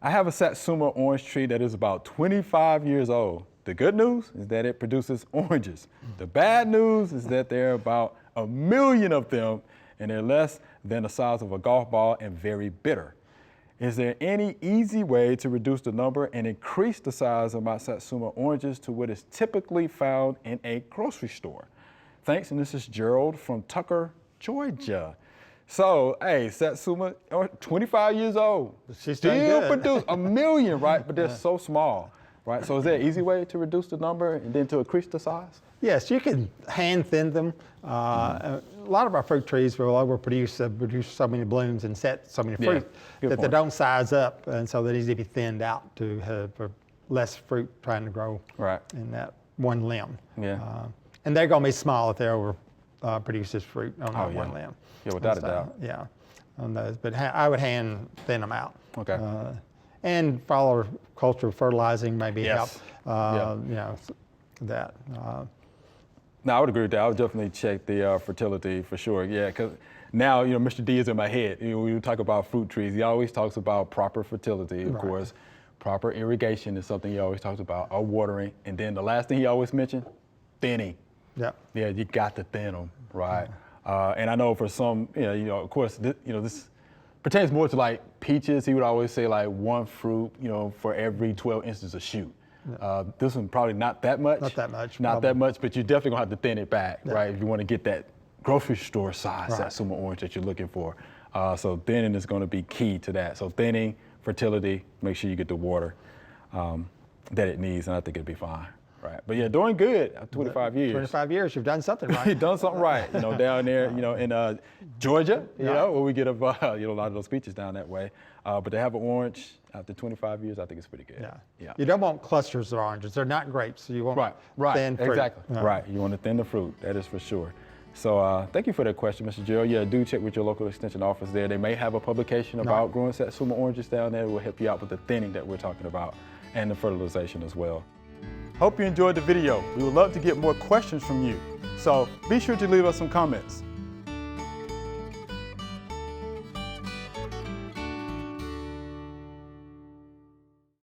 I have a Satsuma orange tree that is about 25 years old. The good news is that it produces oranges. The bad news is that there are about 1 million of them, and they're less than the size of a golf ball and very bitter. Is there any easy way to reduce the number and increase the size of my Satsuma oranges to what is typically found in a grocery store? Thanks, and this is Gerald from Tucker, Georgia. So, hey, Satsuma, 25 years old, She's still done good. produce 1 million, right? But they're so small, right? So is there an easy way to reduce the number and then to increase the size? Yes, you can hand thin them. A lot of our fruit trees will overproduce, produce so many blooms and set so many fruit good that they point. don't size up, and so they need to be thinned out to have less fruit trying to grow in that one limb. Yeah. And they're going to be small if they over produces fruit on that one limb. Yeah, without a doubt. Yeah, on those. But I would hand thin them out. Okay. And follow cultural fertilizing maybe help. You know, that. No, I would agree with that. I would definitely check the fertility for sure. Yeah, because now, you know, Mr. D is in my head. You know, when you talk about fruit trees, he always talks about proper fertility, of course. Proper irrigation is something he always talks about, or watering. And then the last thing he always mentioned, thinning. Yeah. Yeah, you got to thin them, right? And I know for some, you know, of course, this pertains more to like peaches. He would always say like one fruit, you know, for every 12 inches of shoot. This one probably not that much. Not that much. Not that much, but you're definitely gonna have to thin it back, right? If you want to get that grocery store size Satsuma orange that you're looking for. So thinning is gonna be key to that. So thinning, fertility, make sure you get the water that it needs, and I think it'll be fine. Right, but yeah, doing good. 25 years. 25 years, you've done something right. You've done something right. You know, down there, you know, in Georgia, you know, where we get you know, a lot of those peaches down that way. But to have an orange after 25 years, I think it's pretty good. Yeah. You don't want clusters of oranges. They're not grapes. So you want thin fruit. Exactly. Right. You want to thin the fruit. That is for sure. So thank you for that question, Mr. Gerald. Yeah, do check with your local extension office there. They may have a publication about growing Satsuma oranges down there. It will help you out with the thinning that we're talking about and the fertilization as well. Hope you enjoyed the video. We would love to get more questions from you. So be sure to leave us some comments.